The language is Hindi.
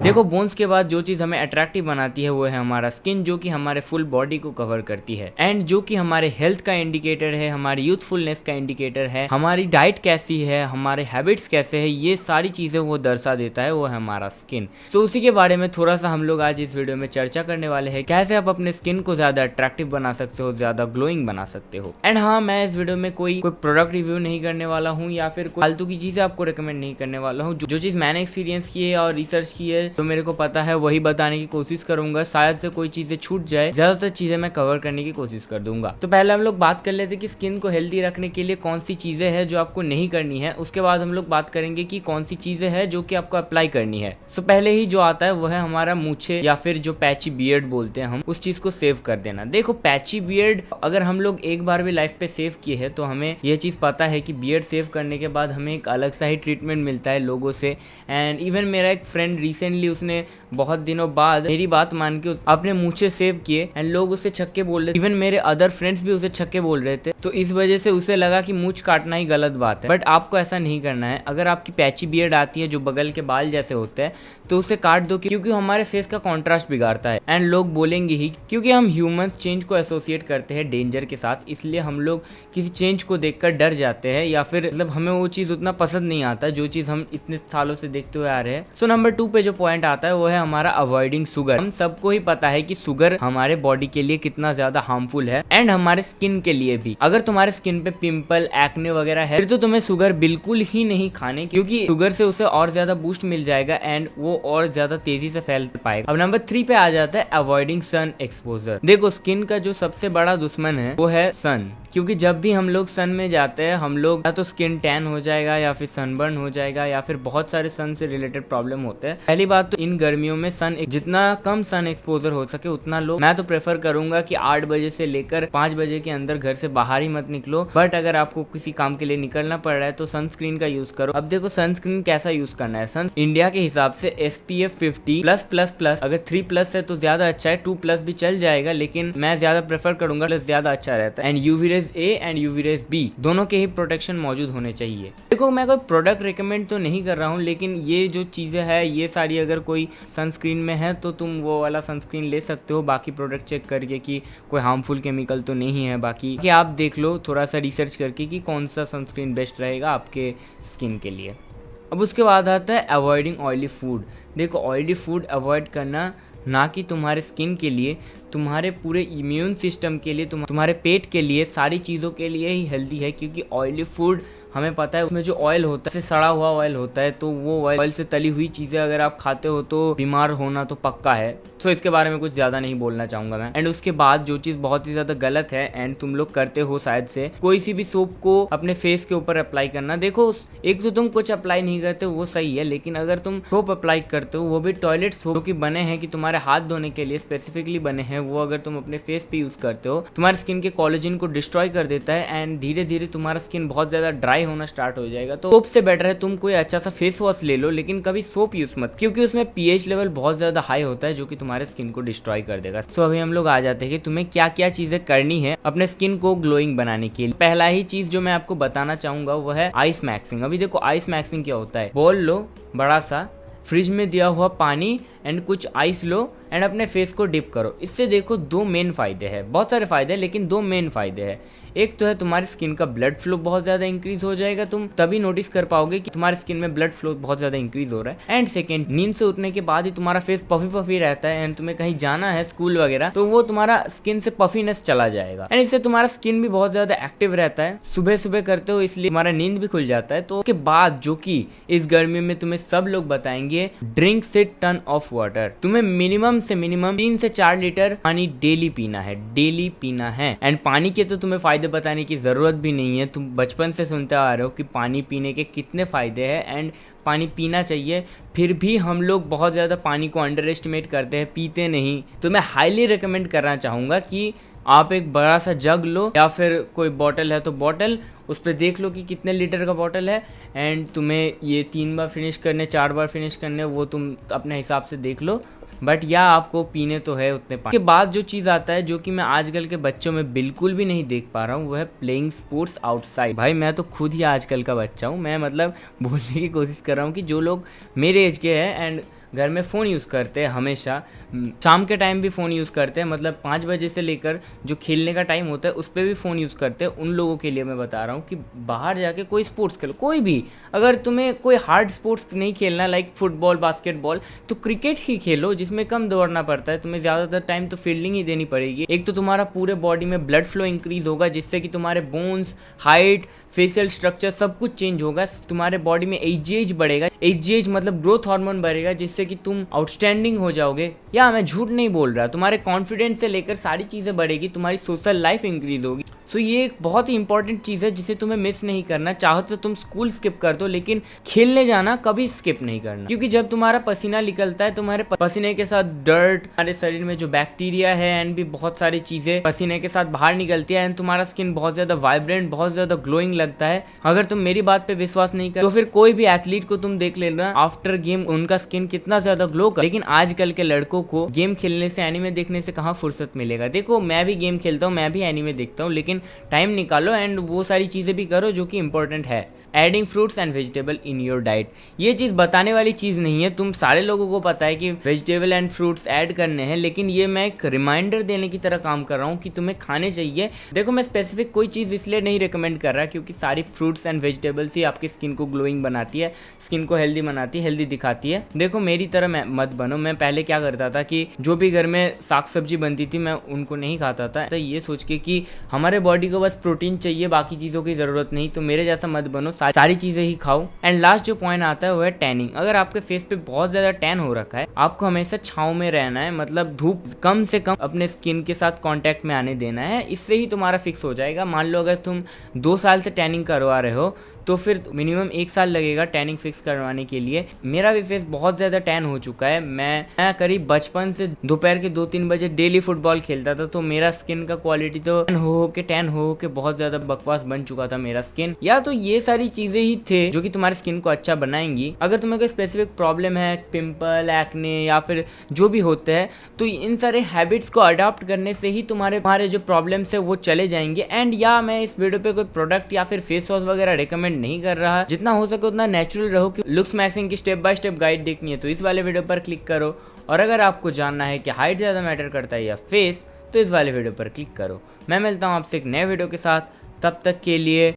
देखो बोन्स के बाद जो चीज हमें अट्रैक्टिव बनाती है वो है हमारा स्किन, जो कि हमारे फुल बॉडी को कवर करती है एंड जो कि हमारे हेल्थ का इंडिकेटर है, हमारी यूथफुलनेस का इंडिकेटर है, हमारी डाइट कैसी है, हमारे हैबिट्स कैसे है, ये सारी चीजें वो दर्शा देता है, वो है हमारा स्किन। सो उसी के बारे में थोड़ा सा हम लोग आज इस वीडियो में चर्चा करने वाले हैं, कैसे आप अपने स्किन को ज्यादा अट्रैक्टिव बना सकते हो, ज्यादा ग्लोइंग बना सकते हो। एंड हाँ, मैं इस वीडियो में कोई प्रोडक्ट रिव्यू नहीं करने वाला हूँ या फिर कोई फालतू की चीजें आपको रिकमेंड नहीं करने वाला हूँ। जो चीज मैंने एक्सपीरियंस की है और रिसर्च की है, जो मेरे को पता है वही बताने की कोशिश करूंगा। शायद से कोई चीजें छूट जाए, ज्यादातर चीजें मैं कवर करने की कोशिश कर दूंगा। तो पहले हम लोग बात कर लेते कि स्किन को हेल्दी रखने के लिए कौन सी चीजें हैं जो आपको नहीं करनी है। उसके बाद हम लोग बात करेंगे कि कौन सी चीजें हैं जो कि आपको अप्लाई करनी है। सो पहले ही जो आता है वो है हमारा मूछे या फिर जो पैची बियर्ड बोलते हैं हम, उस चीज को सेव कर देना। देखो पैची बियर्ड अगर हम लोग एक बार भी लाइफ पे सेव किए हैं तो हमें यह चीज पता है कि बियर्ड सेव करने के बाद हमें एक अलग सा ही ट्रीटमेंट मिलता है लोगों से। एंड इवन मेरा एक फ्रेंड रिसेंटली उसने बहुत दिनों बाद मेरी बात मान के अपने मूछे सेव किए एंड लोग उसे छक्के बोल रहे थे। इवन मेरे अदर फ्रेंड्स भी उसे छक्के बोल रहे थे। तो इस वजह से उसे लगा कि मूछ काटना ही गलत बात है, बट आपको ऐसा नहीं करना है। अगर आपकी पैची बियर्ड आती है जो बगल के बाल जैसे होते हैं तो उसे काट दो, क्योंकि हमारे फेस का कॉन्ट्रास्ट बिगाड़ता है। एंड लोग बोलेंगे ही, क्योंकि हम ह्यूमंस चेंज को एसोसिएट करते हैं डेंजर के साथ, इसलिए हम लोग किसी चेंज को देखकर डर जाते हैं या फिर मतलब हमें वो चीज उतना पसंद नहीं आता जो चीज हम इतने सालों से देखते हुए आ रहे हैं। सो नंबर 2 पे जो पॉइंट आता है वो है हमारा अवॉइडिंग शुगर। हम सबको ही पता है कि शुगर हमारे बॉडी के लिए कितना ज्यादा हार्मफुल है एंड हमारे स्किन के लिए भी। अगर तुम्हारे स्किन पे पिंपल, एक्ने वगैरह है फिर तो तुम्हें शुगर बिल्कुल ही नहीं खाने, क्योंकि शुगर से उसे और ज्यादा बूस्ट मिल जाएगा एंड वो और ज्यादा तेजी से फैल पाएगा। अब नंबर 3 पे आ जाता है अवॉइडिंग सन एक्सपोजर। देखो स्किन का जो सबसे बड़ा दुश्मन है वो है सन, क्योंकि जब भी हम लोग सन में जाते हैं हम लोग या तो स्किन टैन हो जाएगा या फिर सनबर्न हो जाएगा या फिर बहुत सारे सन से रिलेटेड प्रॉब्लम होते हैं। पहली बात तो इन गर्मियों में जितना कम सन एक्सपोजर हो सके उतना लो। मैं तो प्रेफर करूंगा कि 8 बजे से लेकर 5 बजे के अंदर घर से बाहर ही मत निकलो, बट अगर आपको किसी काम के लिए निकलना पड़ रहा है तो सनस्क्रीन का यूज करो। अब देखो सनस्क्रीन कैसा यूज करना है। सन इंडिया के हिसाब से SPF 50+++, अगर 3+ है तो ज्यादा अच्छा है, 2+ भी चल जाएगा, लेकिन मैं ज्यादा प्रेफर करूंगा प्लस ज्यादा अच्छा रहता है। And UV rays A and UV rays B दोनों के ही प्रोटेक्शन मौजूद होने चाहिए। देखो मैं कोई प्रोडक्ट रिकमेंड तो नहीं कर रहा हूँ, लेकिन ये जो चीजें है ये सारी अगर कोई सनस्क्रीन में है तो तुम वो वाला सनस्क्रीन ले सकते हो, बाकी प्रोडक्ट चेक करके कि कोई हार्मफुल केमिकल तो नहीं है। बाकी कि आप देख लो थोड़ा सा रिसर्च करके कि कौन सा सनस्क्रीन बेस्ट रहेगा आपके स्किन के लिए। अब उसके बाद आता है अवॉइडिंग ऑयली फूड। देखो ऑयली फूड अवॉइड करना ना कि तुम्हारे स्किन के लिए, तुम्हारे पूरे इम्यून सिस्टम के लिए, तुम्हारे पेट के लिए, सारी चीज़ों के लिए ही हेल्दी है। क्योंकि ऑयली फूड हमें पता है उसमें जो ऑयल होता है सड़ा हुआ ऑयल होता है, तो वो ऑयल से तली हुई चीज़ें अगर आप खाते हो तो बीमार होना तो पक्का है। तो इसके बारे में कुछ ज़्यादा नहीं बोलना चाहूँगा मैं। एंड उसके बाद जो चीज़ बहुत ही ज़्यादा गलत है एंड तुम लोग करते हो शायद से, कोई सी भी सोप को अपने फेस के ऊपर अप्लाई करना। देखो एक तो तुम कुछ अप्लाई नहीं करते वो सही है, लेकिन अगर तुम सोप अप्लाई करते हो वो भी टॉयलेट सोप कि बने हैं कि तुम्हारे हाथ धोने के लिए स्पेसिफिकली बने हैं, वो अगर तुम अपने फेस पे यूज करते हो तुम्हारे स्किन के कोलेजन को डिस्ट्रॉय कर देता है एंड धीरे धीरे तुम्हारा स्किन बहुत ज्यादा ड्राई होना स्टार्ट हो जाएगा। तो सोप से बेटर है तुम कोई अच्छा सा फेस वॉश ले लो, लेकिन कभी सोप यूज मत, क्योंकि उसमें pH लेवल बहुत ज्यादा हाई होता है जो कि तुम्हारे स्किन को डिस्ट्रॉय कर देगा। सो अभी हम लोग आ जाते हैं कि तुम्हें क्या क्या चीजें करनी है अपने स्किन को ग्लोइंग बनाने के लिए। पहला ही चीज जो मैं आपको बताना चाहूंगा वो है आइस मैक्सिंग। अभी देखो आइस मैक्सिंग क्या होता है, बोल लो बड़ा सा, फ्रिज में दिया हुआ पानी एंड कुछ आइस लो एंड अपने फेस को डिप करो। इससे देखो 2 मेन फायदे हैं, बहुत सारे फायदे हैं लेकिन 2 मेन फायदे हैं। एक तो है तुम्हारी स्किन का ब्लड फ्लो बहुत ज्यादा इंक्रीज हो जाएगा, तुम तभी नोटिस कर पाओगे कि तुम्हारी स्किन में ब्लड फ्लो बहुत ज्यादा इंक्रीज हो रहा है। एंड सेकंड, नींद से उठने के बाद ही तुम्हारा फेस पफी पफी रहता है एंड तुम्हें कहीं जाना है स्कूल वगैरह तो वो तुम्हारा स्किन से पफीनेस चला जाएगा एंड इससे तुम्हारा स्किन भी बहुत ज्यादा एक्टिव रहता है। सुबह सुबह करते हो इसलिए तुम्हारा नींद भी खुल जाता है। तो उसके बाद जो कि इस गर्मी में तुम्हें सब लोग बताएंगे, ड्रिंक 6 टन ऑफ वाटर। तुम्हें मिनिमम से मिनिमम 3 से 4 लीटर पानी डेली पीना है, डेली पीना है। एंड पानी के तो तुम्हें फायदे बताने की जरूरत भी नहीं है, तुम बचपन से सुनते आ रहे हो कि पानी पीने के कितने फायदे हैं एंड पानी पीना चाहिए। फिर भी हम लोग बहुत ज़्यादा पानी को अंडर एस्टिमेट करते हैं, पीते नहीं। तो मैं हाईली रिकमेंड करना चाहूँगा कि आप एक बड़ा सा जग लो या फिर कोई बॉटल है तो बॉटल, उस पर देख लो कि कितने लीटर का बॉटल है एंड तुम्हें ये 3 बार फिनिश करने, 4 बार फिनिश करने, वो तुम अपने हिसाब से देख लो, बट या आपको पीने तो है उतने पानी। के बाद जो चीज़ आता है जो कि मैं आजकल के बच्चों में बिल्कुल भी नहीं देख पा रहा हूँ वो है प्लेइंग स्पोर्ट्स आउटसाइड। भाई मैं तो खुद ही आजकल का बच्चा हूँ, मैं मतलब बोलने की कोशिश कर रहा हूँ कि जो लोग मेरे एज के हैं एंड घर में फ़ोन यूज़ करते हैं हमेशा, शाम के टाइम भी फ़ोन यूज़ करते हैं, मतलब 5 बजे से लेकर जो खेलने का टाइम होता है उस पर भी फ़ोन यूज़ करते हैं, उन लोगों के लिए मैं बता रहा हूँ कि बाहर जाके कोई स्पोर्ट्स खेलो, कोई भी। अगर तुम्हें कोई हार्ड स्पोर्ट्स नहीं खेलना लाइक फुटबॉल, बास्केटबॉल, तो क्रिकेट ही खेलो जिसमें कम दौड़ना पड़ता है, तुम्हें ज़्यादातर टाइम तो फील्डिंग ही देनी पड़ेगी। एक तो तुम्हारा पूरे बॉडी में ब्लड फ्लो इंक्रीज होगा जिससे कि तुम्हारे बोन्स, हाइट, फेशियल स्ट्रक्चर सब कुछ चेंज होगा, तुम्हारे बॉडी में एजीएच बढ़ेगा, एजीएच मतलब ग्रोथ हार्मोन बढ़ेगा जिससे कि तुम आउटस्टैंडिंग हो जाओगे। या मैं झूठ नहीं बोल रहा, तुम्हारे कॉन्फिडेंस से लेकर सारी चीज़ें बढ़ेगी, तुम्हारी सोशल लाइफ इंक्रीज होगी। सो ये एक बहुत ही इंपॉर्टेंट चीज़ है जिसे तुम्हें मिस नहीं करना। चाहो तो तुम स्कूल स्किप कर दो लेकिन खेलने जाना कभी स्किप नहीं करना, क्योंकि जब तुम्हारा पसीना निकलता है, तुम्हारे पसीने के साथ डर्ट, तुम्हारे शरीर में जो बैक्टीरिया है एंड भी बहुत सारी चीज़ें पसीने के साथ बाहर निकलती है एंड तुम्हारा स्किन बहुत ज़्यादा वाइब्रेंट, बहुत ज़्यादा ग्लोइंग लगता है। अगर तुम मेरी बात पे विश्वास नहीं कर तो फिर कोई भी एथलीट को तुम देख लेना आफ्टर गेम उनका स्किन कितना ज़्यादा ग्लो कर। लेकिन आजकल के लड़कों को गेम खेलने से, एनीमे देखने से कहाँ फुर्सत मिलेगा। देखो मैं भी गेम खेलता हूँ, मैं भी एनीमे देखता हूँ, लेकिन टाइम निकालो एंड वो सारी चीज़ें भी करो जो कि इंपॉर्टेंट है। Adding fruits and vegetable in your diet, ये चीज़ बताने वाली चीज़ नहीं है, तुम सारे लोगों को पता है कि वेजिटेबल एंड फ्रूट्स ऐड करने हैं, लेकिन ये मैं एक रिमाइंडर देने की तरह काम कर रहा हूँ कि तुम्हें खाने चाहिए। देखो मैं स्पेसिफिक कोई चीज़ इसलिए नहीं रिकमेंड कर रहा क्योंकि सारी फ्रूट्स एंड वेजिटेबल्स ही आपकी स्किन को ग्लोइंग बनाती है, स्किन को हेल्दी बनाती है, हेल्दी दिखाती है। देखो मेरी तरह मत बनो। मैं पहले क्या करता था कि जो भी घर में साग सब्जी बनती थी मैं उनको नहीं खाता था, तो ये सोच के कि हमारे बॉडी को बस प्रोटीन चाहिए, बाकी चीज़ों की ज़रूरत नहीं। तो मेरे जैसा मत बनो, सारी चीज़ें ही खाओ। एंड लास्ट जो पॉइंट आता है वो है टैनिंग। अगर आपके फेस पे बहुत ज़्यादा टैन हो रखा है, आपको हमेशा छाँव में रहना है, मतलब धूप कम से कम अपने स्किन के साथ कांटेक्ट में आने देना है, इससे ही तुम्हारा फिक्स हो जाएगा। मान लो अगर तुम 2 साल से टैनिंग करवा रहे हो तो फिर मिनिमम 1 साल लगेगा टैनिंग फिक्स करवाने के लिए। मेरा भी फेस बहुत ज़्यादा टैन हो चुका है। मैं करीब बचपन से दोपहर के 2-3 बजे डेली फुटबॉल खेलता था, तो मेरा स्किन का क्वालिटी तो टैन हो के बहुत ज़्यादा बकवास बन चुका था मेरा स्किन। या तो ये सारी चीज़ें ही थे जो कि तुम्हारे स्किन को अच्छा बनाएंगी। अगर तुम्हें कोई स्पेसिफिक प्रॉब्लम है, पिंपल, एक्ने या फिर जो भी होते हैं, तो इन सारे हैबिट्स को अडॉप्ट करने से ही तुम्हारे जो प्रॉब्लम्स है वो चले जाएंगे। एंड या मैं इस वीडियो पे कोई प्रोडक्ट या फिर फेस वॉश वगैरह रिकमेंड नहीं कर रहा, जितना हो सके उतना नेचुरल रहो। कि लुक्स मैक्सिंग की स्टेप बाय स्टेप गाइड देखनी है तो इस वाले वीडियो पर क्लिक करो, और अगर आपको जानना है कि हाइट ज़्यादा मैटर करता है या फेस, तो इस वाले वीडियो पर क्लिक करो। मैं मिलता हूँ आपसे एक नए वीडियो के साथ, तब तक के लिए